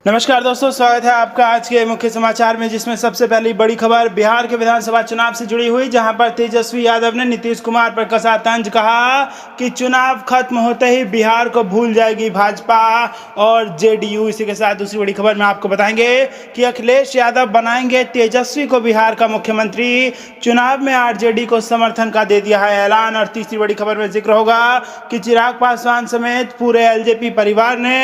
नमस्कार दोस्तों, स्वागत है आपका आज के मुख्य समाचार में, जिसमें सबसे पहली बड़ी खबर बिहार के विधानसभा चुनाव से जुड़ी हुई, जहां पर तेजस्वी यादव ने नीतीश कुमार पर कसा तंज। कहा कि चुनाव खत्म होते ही बिहार को भूल जाएगी भाजपा और जेडीयू। इसी के साथ दूसरी बड़ी खबर में आपको बताएंगे कि अखिलेश यादव बनाएंगे तेजस्वी को बिहार का मुख्यमंत्री। चुनाव में आरजेडी को समर्थन का दे दिया है ऐलान। और तीसरी बड़ी खबर में जिक्र होगा कि चिराग पासवान समेत पूरे एलजेपी परिवार ने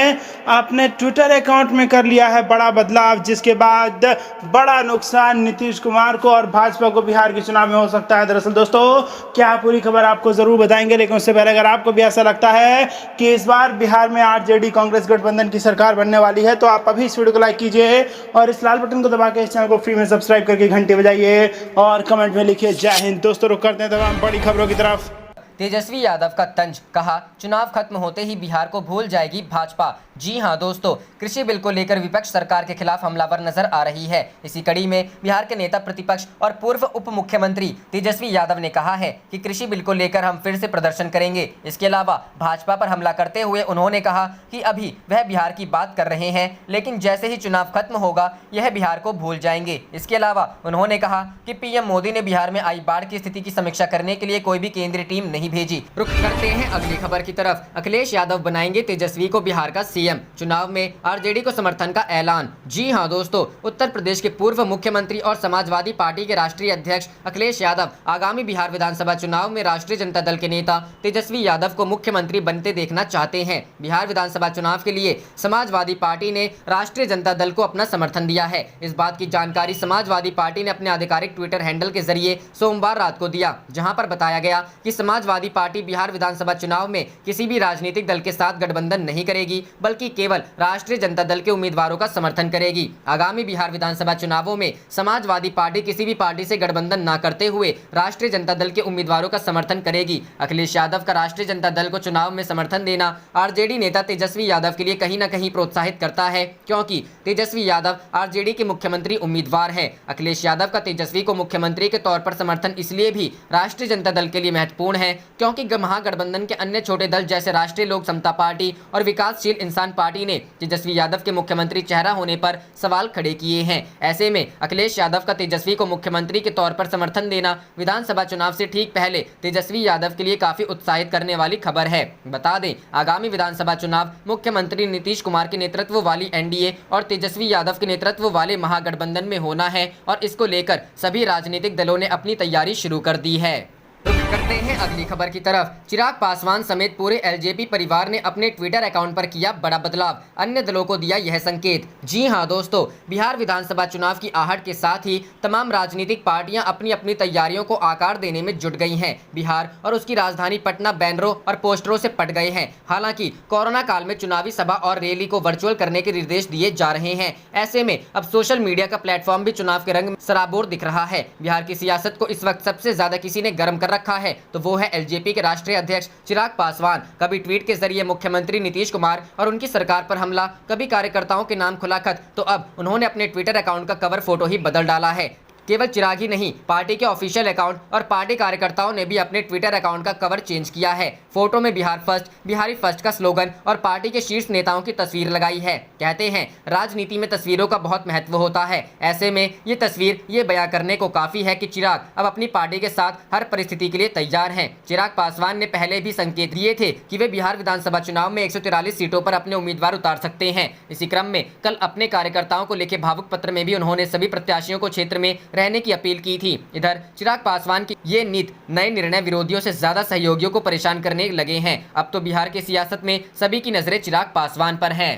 अपने ट्विटर अकाउंट में कर लिया है बड़ा बदलाव, जिसके बाद बड़ा नुकसान नीतीश कुमार को और भाजपा को बिहार के चुनाव में हो सकता है। दरअसल दोस्तों, क्या पूरी खबर आपको जरूर बताएंगे, लेकिन उससे पहले अगर आपको भी ऐसा लगता है कि इस बार बिहार में आरजेडी कांग्रेस गठबंधन की सरकार बनने वाली है, तो आप अभी इस वीडियो को लाइक कीजिए और इस लाल बटन को दबा के इस चैनल को फ्री में सब्सक्राइब करके घंटी बजाइए और कमेंट में लिखिए जय हिंद। दोस्तों, रुक करते हैं तमाम बड़ी खबरों की तरफ। तेजस्वी यादव का तंज। कहा चुनाव खत्म होते ही बिहार को भूल जाएगी भाजपा। जी हां दोस्तों, कृषि बिल को लेकर विपक्ष सरकार के खिलाफ हमलावर नजर आ रही है। इसी कड़ी में बिहार के नेता प्रतिपक्ष और पूर्व उप मुख्यमंत्री तेजस्वी यादव ने कहा है कि कृषि बिल को लेकर हम फिर से प्रदर्शन करेंगे। इसके अलावा भाजपा पर हमला करते हुए उन्होंने कहा कि अभी वह बिहार की बात कर रहे हैं, लेकिन जैसे ही चुनाव खत्म होगा यह बिहार को भूल जाएंगे। इसके अलावा उन्होंने कहा कि पीएम मोदी ने बिहार में आई बाढ़ की स्थिति की समीक्षा करने के लिए कोई भी केंद्रीय टीम नहीं भेजी। रुक करते हैं अगली खबर की तरफ। अखिलेश यादव बनाएंगे तेजस्वी को बिहार का सीएम। चुनाव में आरजेडी को समर्थन का ऐलान। जी हां दोस्तों, उत्तर प्रदेश के पूर्व मुख्यमंत्री और समाजवादी पार्टी के राष्ट्रीय अध्यक्ष अखिलेश यादव आगामी बिहार विधानसभा चुनाव में राष्ट्रीय जनता दल के नेता तेजस्वी यादव को मुख्यमंत्री बनते देखना चाहते हैं। बिहार विधानसभा चुनाव के लिए समाजवादी पार्टी ने राष्ट्रीय जनता दल को अपना समर्थन दिया है। इस बात की जानकारी समाजवादी पार्टी ने अपने आधिकारिक ट्विटर हैंडल के जरिए सोमवार रात को दिया, जहां पर बताया गया कि समाजवादी पार्टी बिहार विधानसभा चुनाव में किसी भी राजनीतिक दल के साथ गठबंधन नहीं करेगी, बल्कि केवल राष्ट्रीय जनता दल के उम्मीदवारों का समर्थन करेगी। आगामी बिहार विधानसभा चुनावों में समाजवादी पार्टी किसी भी पार्टी से गठबंधन न करते हुए राष्ट्रीय जनता दल के उम्मीदवारों का समर्थन करेगी। अखिलेश यादव का राष्ट्रीय जनता दल को चुनाव में समर्थन देना आरजेडी नेता तेजस्वी यादव के लिए कहीं न कहीं प्रोत्साहित करता है, क्योंकि तेजस्वी यादव आरजेडी के मुख्यमंत्री उम्मीदवार है। अखिलेश यादव का तेजस्वी को मुख्यमंत्री के तौर पर समर्थन इसलिए भी राष्ट्रीय जनता दल के लिए महत्वपूर्ण है, क्योंकि महागठबंधन के अन्य छोटे दल जैसे राष्ट्रीय लोक समता पार्टी और विकासशील इंसान पार्टी ने तेजस्वी यादव के मुख्यमंत्री चेहरा होने पर सवाल खड़े किए हैं। ऐसे में अखिलेश यादव का तेजस्वी को मुख्यमंत्री के तौर पर समर्थन देना विधानसभा चुनाव से ठीक पहले तेजस्वी यादव के लिए काफी उत्साहित करने वाली खबर है। बता दें, आगामी विधानसभा चुनाव मुख्यमंत्री नीतीश कुमार के नेतृत्व वाली एनडीए और तेजस्वी यादव के नेतृत्व वाले महागठबंधन में होना है, और इसको लेकर सभी राजनीतिक दलों ने अपनी तैयारी शुरू कर दी है। करते हैं अगली खबर की तरफ। चिराग पासवान समेत पूरे एलजेपी परिवार ने अपने ट्विटर अकाउंट पर किया बड़ा बदलाव, अन्य दलों को दिया यह संकेत। जी हां दोस्तों, बिहार विधानसभा चुनाव की आहट के साथ ही तमाम राजनीतिक पार्टियां अपनी अपनी तैयारियों को आकार देने में जुट गई हैं। बिहार और उसकी राजधानी पटना बैनरों और पोस्टरों से पट गए हैं। हालांकि कोरोना काल में चुनावी सभा और रैली को वर्चुअल करने के निर्देश दिए जा रहे हैं। ऐसे में अब सोशल मीडिया का प्लेटफॉर्म भी चुनाव के रंग में सराबोर दिख रहा है। बिहार की सियासत को इस वक्त सबसे ज्यादा किसी ने गर्म कर रखा है तो वो है एलजेपी के राष्ट्रीय अध्यक्ष चिराग पासवान। कभी ट्वीट के जरिए मुख्यमंत्री नीतीश कुमार और उनकी सरकार पर हमला, कभी कार्यकर्ताओं के नाम खुला खत, तो अब उन्होंने अपने ट्विटर अकाउंट का कवर फोटो ही बदल डाला है। केवल चिराग ही नहीं, पार्टी के ऑफिशियल अकाउंट और पार्टी कार्यकर्ताओं ने भी अपने ट्विटर अकाउंट का कवर चेंज किया है। फोटो में बिहार फर्स्ट, बिहारी फर्स्ट का स्लोगन और पार्टी के शीर्ष नेताओं की तस्वीर लगाई है। कहते हैं राजनीति में तस्वीरों का बहुत महत्व होता है। ऐसे में ये तस्वीर ये बयां करने को काफी है कि चिराग अब अपनी पार्टी के साथ हर परिस्थिति के लिए तैयार हैं। चिराग पासवान ने पहले भी संकेत दिए थे कि वे बिहार विधानसभा चुनाव में 143 सीटों पर अपने उम्मीदवार उतार सकते हैं। इसी क्रम में कल अपने कार्यकर्ताओं को लिखे भावुक पत्र में भी उन्होंने सभी प्रत्याशियों को क्षेत्र में रहने की अपील की थी। इधर चिराग पासवान की ये नीति, नए निर्णय विरोधियों से ज्यादा सहयोगियों को परेशान करने लगे हैं। अब तो बिहार की सियासत में सभी की नजरें चिराग पासवान पर हैं।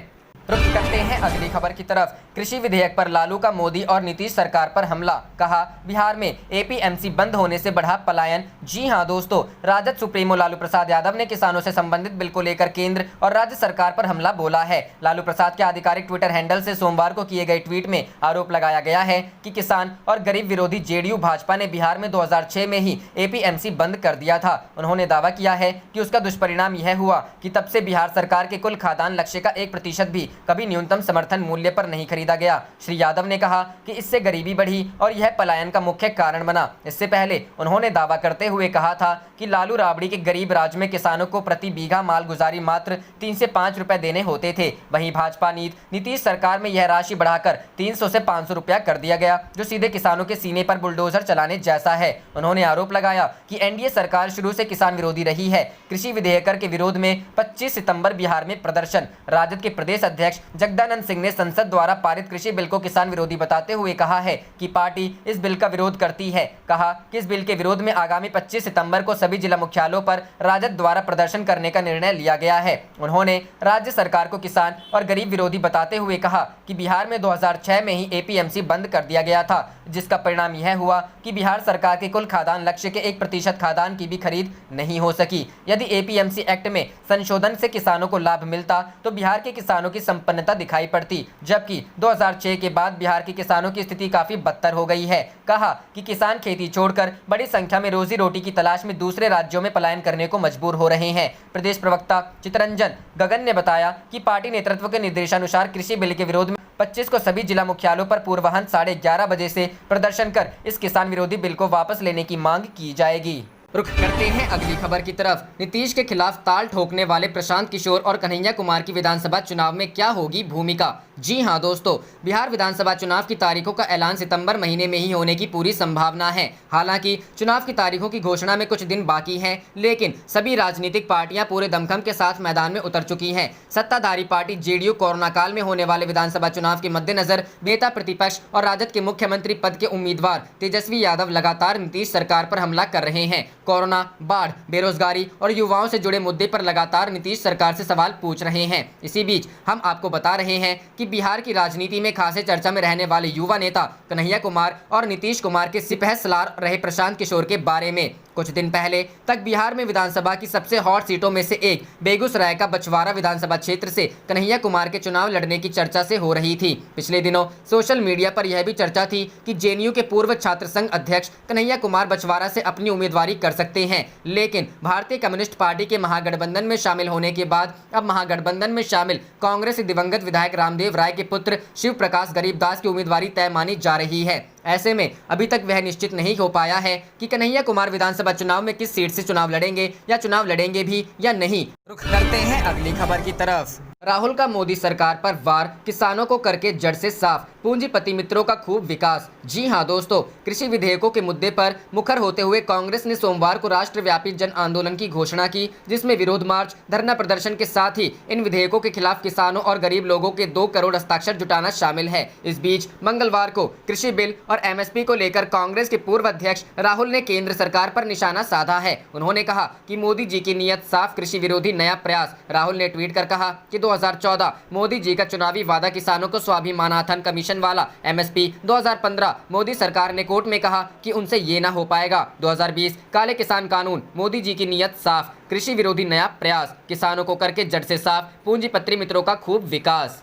रुक करते हैं अगली खबर की तरफ। कृषि विधेयक पर लालू का मोदी और नीतीश सरकार पर हमला। कहा बिहार में एपीएमसी बंद होने से बढ़ा पलायन। जी हां दोस्तों, राजद सुप्रीमो लालू प्रसाद यादव ने किसानों से संबंधित बिल को लेकर केंद्र और राज्य सरकार पर हमला बोला है। लालू प्रसाद के आधिकारिक ट्विटर हैंडल से सोमवार को किए गए ट्वीट में आरोप लगाया गया है कि किसान और गरीब विरोधी जेडीयू भाजपा ने बिहार में 2006 में ही एपीएमसी बंद कर दिया था। उन्होंने दावा किया है कि उसका दुष्परिणाम यह हुआ कि तब से बिहार सरकार के कुल खाद्यान्न लक्ष्य का 1% भी कभी न्यूनतम समर्थन मूल्य पर नहीं खरीदा गया। श्री यादव ने कहा कि इससे गरीबी बढ़ी और यह पलायन का मुख्य कारण बना। इससे पहले उन्होंने दावा करते हुए कहा था कि लालू राबड़ी के गरीब राज में किसानों को प्रति बीघा माल गुजारी मात्र 3 से 5 रुपए देने होते थे। वहीं भाजपा नीतीश सरकार में यह राशि बढ़ाकर 300 से 500 रुपया कर दिया गया, जो सीधे किसानों के सीने पर बुलडोजर चलाने जैसा है। उन्होंने आरोप लगाया कि एनडीए सरकार शुरू से किसान विरोधी रही है। कृषि विधेयक के विरोध में 25 सितंबर बिहार में प्रदर्शन। राजद के प्रदेश अध्यक्ष जगदानंद सिंह ने संसद द्वारा पारित कृषि बिल को किसान विरोधी बताते हुए कहा है कि पार्टी इस बिल का विरोध करती है। कहा कि इस बिल के विरोध में आगामी 25 सितंबर को सभी जिला मुख्यालयों पर राजद द्वारा प्रदर्शन करने का निर्णय लिया गया है। उन्होंने राज्य सरकार को किसान और गरीब विरोधी बताते हुए कहा कि बिहार में 2006 में ही एपीएमसी बंद कर दिया गया था, जिसका परिणाम यह हुआ कि बिहार सरकार के कुल खाद्यान्न लक्ष्य के 1% खाद्यान्न की भी खरीद नहीं हो सकी। यदि एपीएमसी एक्ट में संशोधन से किसानों को लाभ मिलता तो बिहार के किसानों की संपन्नता दिखाई पड़ती, जबकि 2006 के बाद बिहार के किसानों की स्थिति काफी बदतर हो गई है। कहा कि किसान खेती छोड़कर बड़ी संख्या में रोजी रोटी की तलाश में दूसरे राज्यों में पलायन करने को मजबूर हो रहे हैं। प्रदेश प्रवक्ता चितरंजन गगन ने बताया कि पार्टी नेतृत्व के निर्देशानुसार कृषि बिल के विरोध में 25 को सभी जिला मुख्यालयों पर पूर्वाह्न 11:30 बजे से प्रदर्शन कर इस किसान विरोधी बिल को वापस लेने की मांग की जाएगी। रुख करते हैं अगली खबर की तरफ। नीतीश के खिलाफ ताल ठोकने वाले प्रशांत किशोर और कन्हैया कुमार की विधानसभा चुनाव में क्या होगी भूमिका? जी हां दोस्तों, बिहार विधानसभा चुनाव की तारीखों का ऐलान सितंबर महीने में ही होने की पूरी संभावना है। हालांकि चुनाव की तारीखों की घोषणा में कुछ दिन बाकी हैं, लेकिन सभी राजनीतिक पार्टियां पूरे दमखम के साथ मैदान में उतर चुकी हैं। सत्ताधारी पार्टी जेडीयू कोरोना काल में होने वाले विधानसभा चुनाव के मद्देनजर नेता प्रतिपक्ष और राजद के मुख्यमंत्री पद के उम्मीदवार तेजस्वी यादव लगातार नीतीश सरकार पर हमला कर रहे हैं। कोरोना, बाढ़, बेरोजगारी और युवाओं से जुड़े मुद्दे पर लगातार नीतीश सरकार से सवाल पूछ रहे हैं। इसी बीच हम आपको बता रहे हैं कि बिहार की राजनीति में खासे चर्चा में रहने वाले युवा नेता कन्हैया कुमार और नीतीश कुमार के सिपहसालार रहे प्रशांत किशोर के बारे में। कुछ दिन पहले तक बिहार में विधानसभा की सबसे हॉट सीटों में से एक बेगूसराय का बछवाड़ा विधानसभा क्षेत्र से कन्हैया कुमार के चुनाव लड़ने की चर्चा से हो रही थी। पिछले दिनों सोशल मीडिया पर यह भी चर्चा थी कि जेएनयू के पूर्व छात्र संघ अध्यक्ष कन्हैया कुमार बछवाड़ा से अपनी उम्मीदवारी कर सकते हैं, लेकिन भारतीय कम्युनिस्ट पार्टी के महागठबंधन में शामिल होने के बाद अब महागठबंधन में शामिल कांग्रेस दिवंगत विधायक रामदेव राय के पुत्र शिव प्रकाश गरीबदास की उम्मीदवारी तय मानी जा रही है। ऐसे में अभी तक वह निश्चित नहीं हो पाया है कि कन्हैया कुमार विधानसभा चुनाव में किस सीट से चुनाव लड़ेंगे या चुनाव लड़ेंगे भी या नहीं। रुख करते हैं अगली खबर की तरफ। राहुल का मोदी सरकार पर वार, किसानों को करके जड़ से साफ, पूंजीपति मित्रों का खूब विकास। जी हां दोस्तों, कृषि विधेयकों के मुद्दे पर मुखर होते हुए कांग्रेस ने सोमवार को राष्ट्रव्यापी जन आंदोलन की घोषणा की, जिसमें विरोध मार्च, धरना प्रदर्शन के साथ ही इन विधेयकों के खिलाफ किसानों और गरीब लोगों के 2 करोड़ हस्ताक्षर जुटाना शामिल है। इस बीच मंगलवार को कृषि बिल और एमएसपी को लेकर कांग्रेस के पूर्व अध्यक्ष राहुल ने केंद्र सरकार पर निशाना साधा है। उन्होंने कहा कि मोदी जी की नीयत साफ, कृषि विरोधी नया प्रयास। राहुल ने ट्वीट कर कहा कि 2014 मोदी जी का चुनावी वादा किसानों को स्वाभिमानाथन कमीशन वाला एमएसपी, 2015 मोदी सरकार ने कोर्ट में कहा कि उनसे ये ना हो पाएगा, 2020 काले किसान कानून, मोदी जी की नीयत साफ, कृषि विरोधी नया प्रयास, किसानों को करके जड़ से साफ, पूंजीपति मित्रों का खूब विकास।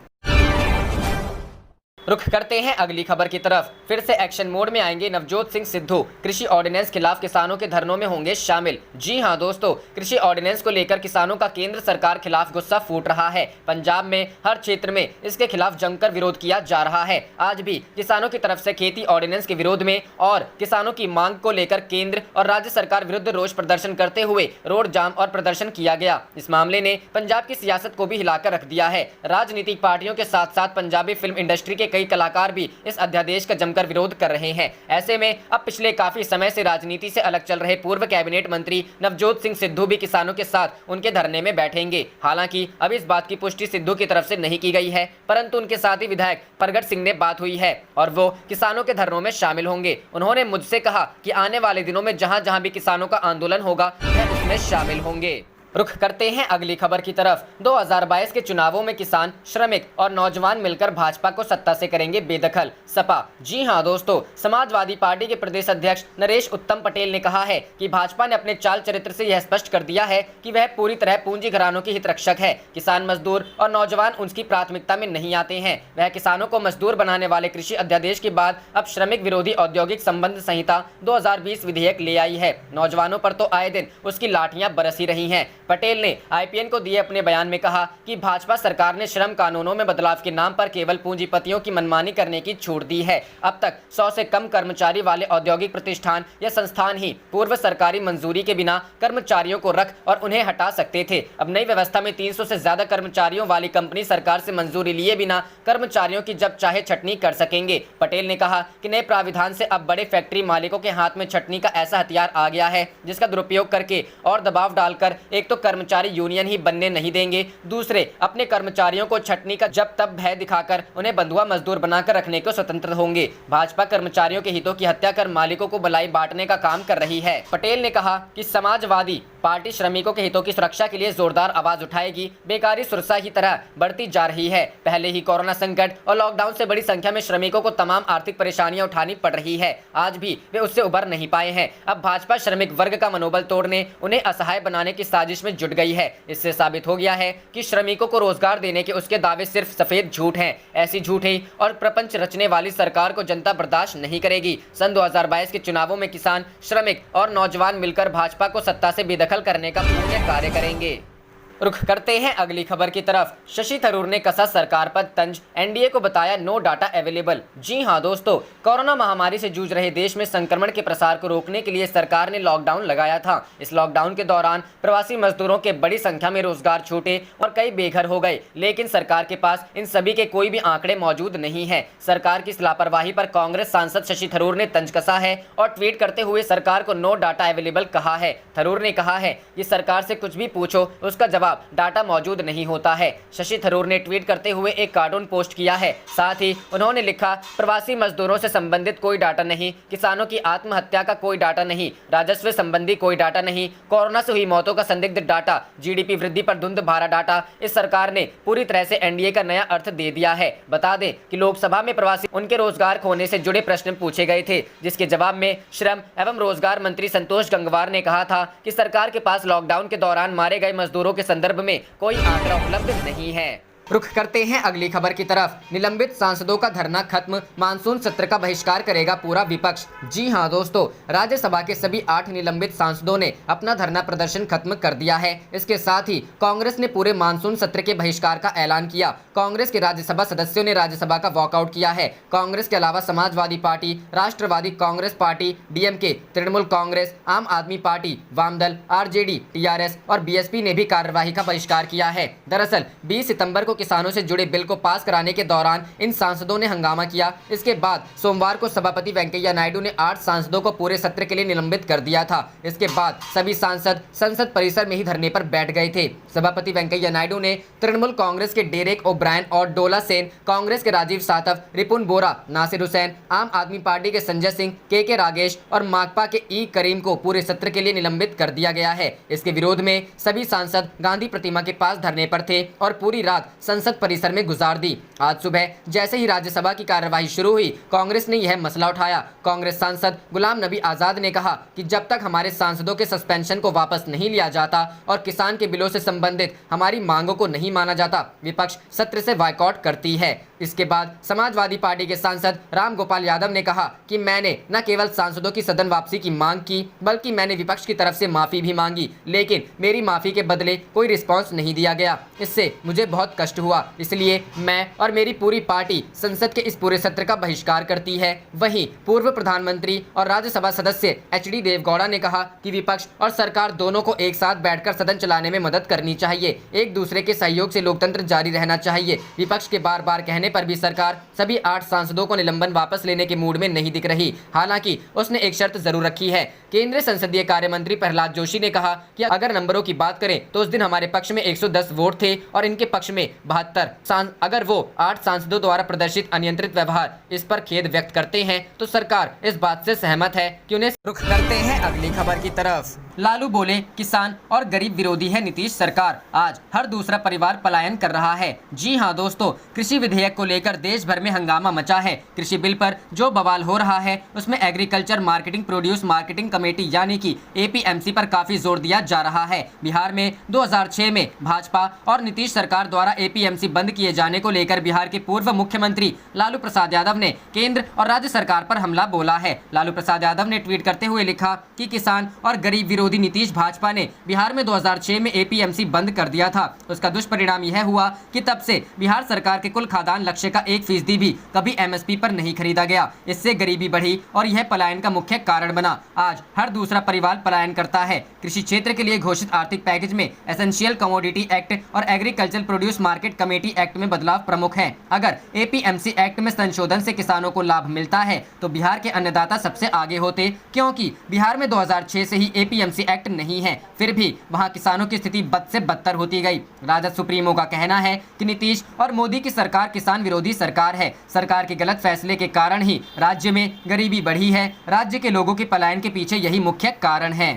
रुख करते हैं अगली खबर की तरफ। फिर से एक्शन मोड में आएंगे नवजोत सिंह सिद्धू, कृषि ऑर्डिनेंस खिलाफ किसानों के धरनों में होंगे शामिल। जी हां दोस्तों, कृषि ऑर्डिनेंस को लेकर किसानों का केंद्र सरकार खिलाफ गुस्सा फूट रहा है। पंजाब में हर क्षेत्र में इसके खिलाफ जमकर विरोध किया जा रहा है। आज भी किसानों की तरफ से खेती ऑर्डिनेंस के विरोध में और किसानों की मांग को लेकर केंद्र और राज्य सरकार विरुद्ध रोष प्रदर्शन करते हुए रोड जाम और प्रदर्शन किया गया। इस मामले ने पंजाब की सियासत को भी हिलाकर रख दिया है। राजनीतिक पार्टियों के साथ साथ पंजाबी फिल्म इंडस्ट्री के कई कलाकार भी इस अध्यादेश का जमकर विरोध कर रहे हैं। ऐसे में अब पिछले काफी समय से राजनीति से अलग चल रहे पूर्व कैबिनेट मंत्री नवजोत सिंह सिद्धू भी किसानों के साथ उनके धरने में बैठेंगे। हालांकि अब इस बात की पुष्टि सिद्धू की तरफ से नहीं की गई है, परंतु उनके साथ ही विधायक प्रगट सिंह ने बात हुई है और वो किसानों के धरनों में शामिल होंगे। उन्होंने मुझसे कहा कि आने वाले दिनों में जहां जहां भी किसानों का आंदोलन होगा वह उसमें शामिल होंगे। रुख करते हैं अगली खबर की तरफ। 2022 के चुनावों में किसान, श्रमिक और नौजवान मिलकर भाजपा को सत्ता से करेंगे बेदखल, सपा। जी हां दोस्तों, समाजवादी पार्टी के प्रदेश अध्यक्ष नरेश उत्तम पटेल ने कहा है कि भाजपा ने अपने चाल चरित्र से यह स्पष्ट कर दिया है कि वह पूरी तरह पूंजी घरानों की हितरक्षक है। किसान, मजदूर और नौजवान उनकी प्राथमिकता में नहीं आते हैं। वह किसानों को मजदूर बनाने वाले कृषि अध्यादेश के बाद अब श्रमिक विरोधी औद्योगिक संबंध संहिता 2020 विधेयक ले आई है। नौजवानों पर तो आए दिन उसकी लाठियां बरस ही रही हैं। पटेल ने IPN को दिए अपने बयान में कहा कि भाजपा सरकार ने श्रम कानूनों में बदलाव के नाम पर केवल पूंजीपतियों की मनमानी करने की छूट दी है। अब तक 100 से कम कर्मचारी वाले औद्योगिक प्रतिष्ठान या संस्थान ही पूर्व सरकारी मंजूरी के बिना कर्मचारियों को रख और उन्हें हटा सकते थे। अब नई व्यवस्था में 300 से ज्यादा कर्मचारियों वाली कंपनी सरकार से मंजूरी लिए बिना कर्मचारियों की जब चाहे छटनी कर सकेंगे। पटेल ने कहा कि नए प्राविधान से अब बड़े फैक्ट्री मालिकों के हाथ में छटनी का ऐसा हथियार आ गया है जिसका दुरुपयोग करके और दबाव डालकर एक तो कर्मचारी यूनियन ही बनने नहीं देंगे, दूसरे अपने कर्मचारियों को छटनी का जब तब भय दिखाकर उन्हें बंधुआ मजदूर बनाकर रखने को स्वतंत्र होंगे। भाजपा कर्मचारियों के हितों की हत्या कर मालिकों को बलाई बांटने का काम कर रही है। पटेल ने कहा कि समाजवादी पार्टी श्रमिकों के हितों की सुरक्षा के लिए जोरदार आवाज उठाएगी। बेकारी सुरक्षा की तरह बढ़ती जा रही है। पहले ही कोरोना संकट और लॉकडाउन से बड़ी संख्या में श्रमिकों को तमाम आर्थिक परेशानियां उठानी पड़ रही है। आज भी वे उससे उबर नहीं पाए हैं। अब भाजपा श्रमिक वर्ग का मनोबल तोड़ने, उन्हें असहाय बनाने की साजिश में जुट गई है। इससे साबित हो गया है कि श्रमिकों को रोजगार देने के उसके दावे सिर्फ सफेद झूठ हैं। ऐसी झूठी और प्रपंच रचने वाली सरकार को जनता बर्दाश्त नहीं करेगी। सन 2022 के चुनावों में किसान, श्रमिक और नौजवान मिलकर भाजपा को सत्ता से बेदखल करने का पुण्य कार्य करेंगे। रुख करते हैं अगली खबर की तरफ। शशि थरूर ने कसा सरकार पर तंज, एनडीए को बताया नो डाटा अवेलेबल। जी हां दोस्तों, कोरोना महामारी से जूझ रहे देश में संक्रमण के प्रसार को रोकने के लिए सरकार ने लॉकडाउन लगाया था। इस लॉकडाउन के दौरान प्रवासी मजदूरों के बड़ी संख्या में रोजगार छूटे और कई बेघर हो गए, लेकिन सरकार के पास इन सभी के कोई भी आंकड़े मौजूद नहीं है। सरकार की इस लापरवाही पर कांग्रेस सांसद शशि थरूर ने तंज कसा है और ट्वीट करते हुए सरकार को नो डाटा अवेलेबल कहा है। थरूर ने कहा है कि सरकार से कुछ भी पूछो, उसका जवाब डाटा मौजूद नहीं होता है। शशि थरूर ने ट्वीट करते हुए एक कार्टून पोस्ट किया है। साथ ही उन्होंने लिखा, प्रवासी मजदूरों से संबंधित कोई डाटा नहीं, किसानों की आत्महत्या का कोई डाटा नहीं, राजस्व संबंधी कोई डाटा नहीं, कोरोना से हुई मौतों का संदिग्ध डाटा, जीडीपी वृद्धि पर धुंध भारा डाटा। इस सरकार ने पूरी तरह से एनडीए का नया अर्थ दे दिया है। बता दें कि लोकसभा में प्रवासी उनके रोजगार खोने से जुड़े प्रश्न पूछे गए थे, जिसके जवाब में श्रम एवं रोजगार मंत्री संतोष गंगवार ने कहा था कि सरकार के पास लॉकडाउन के दौरान मारे गए मजदूरों के संदर्भ में कोई आंकड़ा उपलब्ध नहीं है। रुख करते हैं अगली खबर की तरफ। निलंबित सांसदों का धरना खत्म, मानसून सत्र का बहिष्कार करेगा पूरा विपक्ष। जी हां दोस्तों, राज्यसभा के सभी 8 निलंबित सांसदों ने अपना धरना प्रदर्शन खत्म कर दिया है। इसके साथ ही कांग्रेस ने पूरे मानसून सत्र के बहिष्कार का ऐलान किया। कांग्रेस के राज्यसभा सदस्यों ने राज्यसभा का वॉकआउट किया है। कांग्रेस के अलावा समाजवादी पार्टी, राष्ट्रवादी कांग्रेस पार्टी, डीएमके, तृणमूल कांग्रेस, आम आदमी पार्टी, वामदल, आरजेडी, टीआरएस और बीएसपी ने भी कार्यवाही का बहिष्कार किया है। दरअसल 20 सितंबर को किसानों से जुड़े बिल को पास कराने के दौरान इन सांसदों ने हंगामा किया। इसके बाद सोमवार को सभापति वेंकैया नायडू ने 8 सांसदों को पूरे सत्र के लिए निलंबित कर दिया था। इसके बाद सभी सांसद संसद परिसर में ही धरने पर बैठ गए थे। सभापति वेंकैया नायडू ने तृणमूल कांग्रेस के डेरेक ओब्रायन और डोला सेन, कांग्रेस के राजीव सातव, रिपुन बोरा, नासिर हुसैन, आम आदमी पार्टी के संजय सिंह, के रागेश और माकपा के ई करीम को पूरे सत्र के लिए निलंबित कर दिया गया है। इसके विरोध में सभी सांसद गांधी प्रतिमा के पास धरने पर थे और पूरी रात संसद परिसर में गुजार दी। आज सुबह जैसे ही राज्यसभा की कार्यवाही शुरू हुई, कांग्रेस ने यह मसला उठाया। कांग्रेस सांसद गुलाम नबी आजाद ने कहा कि जब तक हमारे सांसदों के सस्पेंशन को वापस नहीं लिया जाता और किसान के बिलों से संबंधित हमारी मांगों को नहीं माना जाता, विपक्ष सत्र से बायकॉट करती है। इसके बाद समाजवादी पार्टी के सांसद राम गोपाल यादव ने कहा कि मैंने न केवल सांसदों की सदन वापसी की मांग की, बल्कि मैंने विपक्ष की तरफ से माफी भी मांगी, लेकिन मेरी माफी के बदले कोई रिस्पांस नहीं दिया गया। इससे मुझे बहुत कष्ट हुआ, इसलिए मैं और मेरी पूरी पार्टी संसद के इस पूरे सत्र का बहिष्कार करती है। वहीं पूर्व प्रधानमंत्री और राज्यसभा सदस्य एचडी देवगौड़ा ने कहा कि विपक्ष और सरकार दोनों को एक साथ बैठकर सदन चलाने में मदद करनी चाहिए। एक दूसरे के सहयोग से लोकतंत्र जारी रहना चाहिए। विपक्ष के बार बार कहने पर भी सरकार सभी 8 सांसदों को निलंबन वापस लेने के मूड में नहीं दिख रही। हालांकि उसने एक शर्त जरूर रखी है। केंद्रीय संसदीय कार्य मंत्री प्रहलाद जोशी ने कहा कि अगर नंबरों की बात करें तो उस दिन हमारे पक्ष में 110 वोट थे और इनके पक्ष में 72। अगर वो 8 सांसदों द्वारा प्रदर्शित अनियंत्रित व्यवहार इस पर खेद व्यक्त करते हैं तो सरकार इस बात से सहमत है कि उन्हें। रुख करते हैं अगली खबर की तरफ। लालू बोले किसान और गरीब विरोधी है नीतीश सरकार, आज हर दूसरा परिवार पलायन कर रहा है। जी हां दोस्तों, कृषि विधेयक को लेकर देश भर में हंगामा मचा है। कृषि बिल पर जो बवाल हो रहा है उसमें agriculture marketing produce marketing committee यानी कि एपीएमसी पर काफी जोर दिया जा रहा है। बिहार में 2006 में भाजपा और नीतीश सरकार द्वारा एपीएमसी बंद किए जाने को लेकर बिहार के पूर्व मुख्यमंत्री लालू प्रसाद यादव ने केंद्र और राज्य सरकार पर हमला बोला है। लालू प्रसाद यादव ने ट्वीट करते हुए लिखा कि किसान और गरीब विरोधी नीतीश भाजपा ने बिहार में 2006 में एपीएमसी बंद कर दिया था। उसका दुष्परिणाम यह हुआ कि तब से बिहार सरकार के कुल खाद्यान्न लक्ष्य का 1% भी कभी एमएसपी पर नहीं खरीदा गया। इससे गरीबी बढ़ी और यह पलायन का मुख्य कारण बना। आज हर दूसरा परिवार पलायन करता है। कृषि क्षेत्र के लिए घोषित आर्थिक पैकेज में एसेंशियल कमोडिटी एक्ट और agriculture produce market committee act में बदलाव प्रमुख है। अगर एपीएमसी एक्ट में संशोधन से किसानों को लाभ मिलता है तो बिहार के अन्नदाता सबसे आगे होते, क्योंकि बिहार में 2006 से ही एपीएमसी एक्ट नहीं है। फिर भी वहां किसानों की स्थिति बद से बदतर होती गई। राजद सुप्रीमो का कहना है कि नीतीश और मोदी की सरकार किसान विरोधी सरकार है। सरकार के गलत फैसले के कारण ही राज्य में गरीबी बढ़ी है। राज्य के लोगों के पलायन के पीछे यही मुख्य कारण है।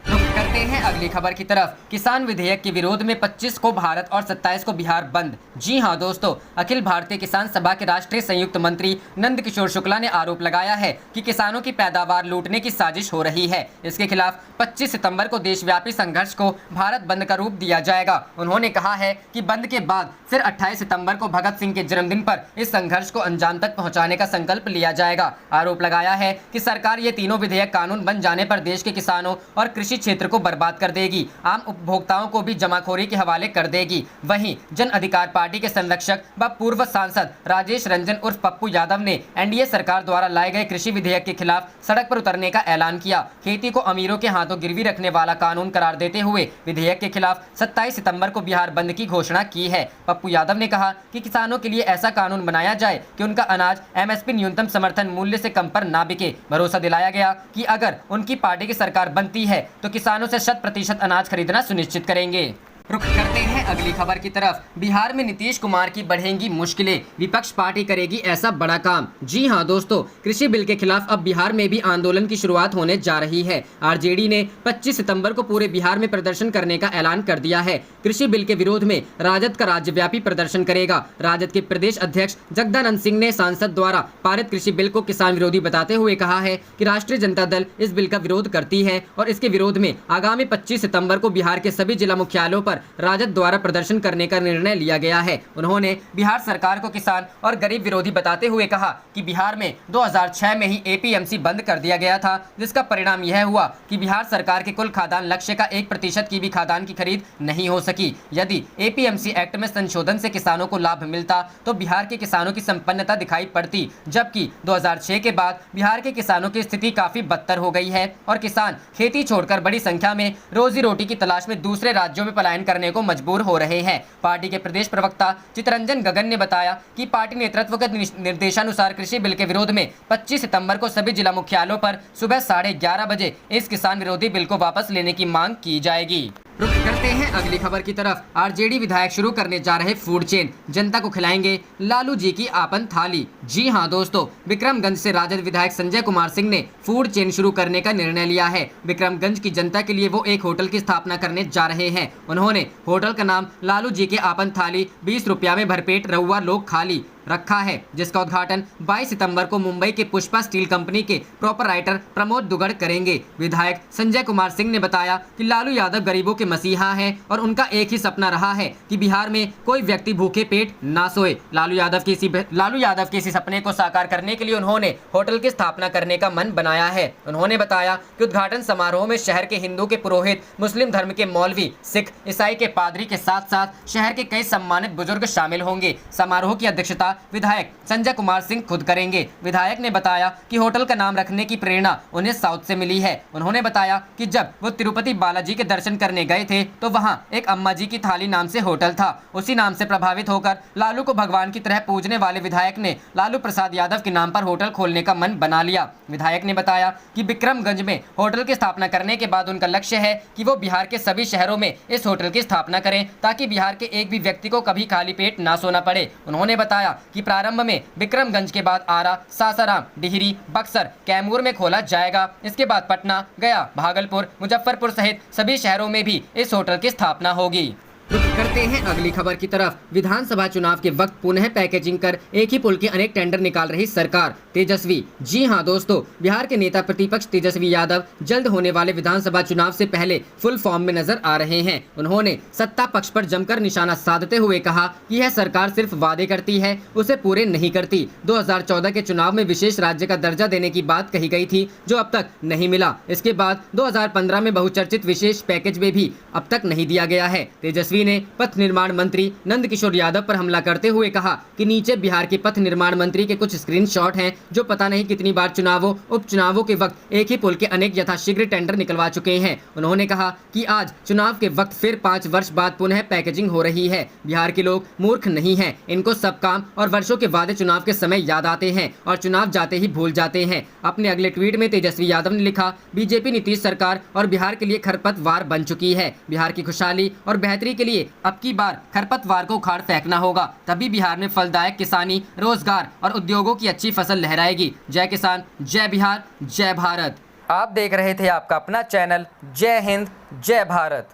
रुख करते हैं अगली खबर की तरफ। किसान विधेयक के विरोध में 25 को भारत और 27 को बिहार बंद। जी हां दोस्तों, अखिल भारतीय किसान सभा के राष्ट्रीय संयुक्त मंत्री नंद किशोर शुक्ला ने आरोप लगाया है कि किसानों की पैदावार लूटने की साजिश हो रही है। इसके खिलाफ 25 सितंबर को देशव्यापी संघर्ष को भारत बंद का रूप दिया जाएगा। उन्होंने कहा है कि बंद के बाद फिर 28 सितंबर को भगत सिंह के जन्मदिन पर इस संघर्ष को अंजाम तक पहुँचाने का संकल्प लिया जाएगा। आरोप लगाया है कि सरकार ये तीनों विधेयक कानून बन जाने पर देश के किसानों और कृषि क्षेत्र को बर्बाद कर देगी। आम उपभोक्ताओं को भी जमाखोरी के हवाले कर देगी। वहीं जन अधिकार पार्टी के संरक्षक व पूर्व सांसद राजेश रंजन उर्फ पप्पू यादव ने एनडीए सरकार द्वारा लाए गए कृषि विधेयक के खिलाफ सड़क पर उतरने का ऐलान किया। खेती को अमीरों के हाथों गिरवी रखने वाला कानून करार देते हुए विधेयक के खिलाफ 27 सितंबर को बिहार बंद की घोषणा की है। पप्पू यादव ने कहा कि किसानों के लिए ऐसा कानून बनाया जाए कि उनका अनाज एमएसपी न्यूनतम समर्थन मूल्य से कम पर ना बिके। भरोसा दिलाया गया कि अगर उनकी पार्टी की सरकार बनती है तो किसानों से 100% अनाज खरीदना सुनिश्चित करेंगे। रुख करते हैं अगली खबर की तरफ। बिहार में नीतीश कुमार की बढ़ेंगी मुश्किलें, विपक्ष पार्टी करेगी ऐसा बड़ा काम। जी हां दोस्तों, कृषि बिल के खिलाफ अब बिहार में भी आंदोलन की शुरुआत होने जा रही है। आरजेडी ने 25 सितंबर को पूरे बिहार में प्रदर्शन करने का ऐलान कर दिया है। कृषि बिल के विरोध में राजद का राज्यव्यापी प्रदर्शन करेगा। राजद के प्रदेश अध्यक्ष जगदानंद सिंह ने सांसद द्वारा पारित कृषि बिल को किसान विरोधी बताते हुए कहा है कि राष्ट्रीय जनता दल इस बिल का विरोध करती है और इसके विरोध में आगामी 25 सितंबर को बिहार के सभी जिला मुख्यालयों पर राजद द्वारा प्रदर्शन करने का निर्णय लिया गया है। उन्होंने बिहार सरकार को किसान और गरीब विरोधी बताते हुए कहा कि बिहार में 2006 में ही एपीएमसी बंद कर दिया गया था, जिसका परिणाम यह हुआ कि बिहार सरकार के कुल खाद्यान्न लक्ष्य का 1% की भी खाद्यान्न की खरीद नहीं हो सकी। यदि एपीएमसी एक्ट में संशोधन से किसानों को लाभ मिलता तो बिहार के किसानों की संपन्नता दिखाई पड़ती, जबकि 2006 के बाद बिहार के किसानों की स्थिति काफी बदतर हो गई है और किसान खेती छोड़कर बड़ी संख्या में रोजी रोटी की तलाश में दूसरे राज्यों में पलायन करने को मजबूर हो रहे हैं। पार्टी के प्रदेश प्रवक्ता चितरंजन गगन ने बताया कि पार्टी नेतृत्व के निर्देशानुसार कृषि बिल के विरोध में 25 सितंबर को सभी जिला मुख्यालयों पर सुबह 11:30 बजे इस किसान विरोधी बिल को वापस लेने की मांग की जाएगी। रुख करते हैं अगली खबर की तरफ। आरजेडी विधायक शुरू करने जा रहे फूड चेन, जनता को खिलाएंगे लालू जी की आपन थाली। जी हां दोस्तों, विक्रमगंज से राजद विधायक संजय कुमार सिंह ने फूड चेन शुरू करने का निर्णय लिया है। विक्रमगंज की जनता के लिए वो एक होटल की स्थापना करने जा रहे हैं। उन्होंने होटल का नाम लालू जी के आपन थाली 20 रुपया में भरपेट रहुआ लोग खाली रखा है, जिसका उद्घाटन 22 सितंबर को मुंबई के पुष्पा स्टील कंपनी के प्रोपराइटर प्रमोद दुगड़ करेंगे। विधायक संजय कुमार सिंह ने बताया कि लालू यादव गरीबों के मसीहा हैं और उनका एक ही सपना रहा है कि बिहार में कोई व्यक्ति भूखे पेट ना सोए। लालू यादव के इसी सपने को साकार करने के लिए उन्होंने होटल की स्थापना करने का मन बनाया है। उन्होंने बताया कि उद्घाटन समारोह में शहर के हिंदू के पुरोहित, मुस्लिम धर्म के मौलवी, सिख ईसाई के पादरी के साथ साथ शहर के कई सम्मानित बुजुर्ग शामिल होंगे। समारोह की अध्यक्षता विधायक संजय कुमार सिंह खुद करेंगे। विधायक ने बताया कि होटल का नाम रखने की प्रेरणा उन्हें साउथ से मिली है। उन्होंने बताया कि जब वो तिरुपति बालाजी के दर्शन करने गए थे तो वहां एक अम्मा जी की थाली नाम से होटल था। उसी नाम से प्रभावित होकर लालू को भगवान की तरह पूजने वाले विधायक ने लालू प्रसाद यादव के नाम पर होटल खोलने का मन बना लिया। विधायक ने बताया कि विक्रमगंज में होटल की स्थापना करने के बाद उनका लक्ष्य है कि वो बिहार के सभी शहरों में इस होटल की स्थापना करें ताकि बिहार के एक भी व्यक्ति को कभी खाली पेट ना सोना पड़े। उन्होंने बताया कि प्रारंभ में विक्रमगंज के बाद आरा, सासाराम, डिहरी, बक्सर, कैमूर में खोला जाएगा। इसके बाद पटना, गया, भागलपुर, मुजफ्फरपुर सहित सभी शहरों में भी इस होटल की स्थापना होगी। रुक करते हैं अगली खबर की तरफ। विधानसभा चुनाव के वक्त पुनः पैकेजिंग कर एक ही पुल के अनेक टेंडर निकाल रही सरकार। तेजस्वी, जी हां दोस्तों, बिहार के नेता प्रतिपक्ष तेजस्वी यादव जल्द होने वाले विधानसभा चुनाव से पहले फुल फॉर्म में नजर आ रहे हैं। उन्होंने सत्ता पक्ष पर जमकर निशाना साधते हुए कहा कि यह सरकार सिर्फ वादे करती है, उसे पूरे नहीं करती। 2014 के चुनाव में विशेष राज्य का दर्जा देने की बात कही गई थी, जो अब तक नहीं मिला। इसके बाद 2015 में बहुचर्चित विशेष पैकेज में भी अब तक नहीं दिया गया है। तेजस्वी ने पथ निर्माण मंत्री नंद किशोर यादव पर हमला करते हुए कहा कि नीचे बिहार के पथ निर्माण मंत्री के कुछ स्क्रीनशॉट हैं, जो पता नहीं कितनी बार चुनावों उपचुनावों के वक्त एक ही पुल के अनेक यथाशीघ्र टेंडर निकलवा चुके हैं। उन्होंने कहा कि आज चुनाव के वक्त फिर 5 वर्ष बाद पुनः पैकेजिंग हो रही है। बिहार के लोग मूर्ख नहीं हैं, इनको सब काम और वर्षों के वादे चुनाव के समय याद आते हैं और चुनाव जाते ही भूल जाते हैं। अपने अगले ट्वीट में तेजस्वी यादव ने लिखा, बीजेपी नीतीश सरकार और बिहार के लिए खरपतवार बन चुकी है। बिहार की खुशहाली और बेहतरी के लिए अब की बार खरपतवार को उखाड़ फेंकना होगा, तभी बिहार में फलदायक किसानी, रोजगार और उद्योगों की अच्छी फसल लहराएगी। जय किसान, जय बिहार, जय भारत। आप देख रहे थे आपका अपना चैनल जय हिंद, जय भारत।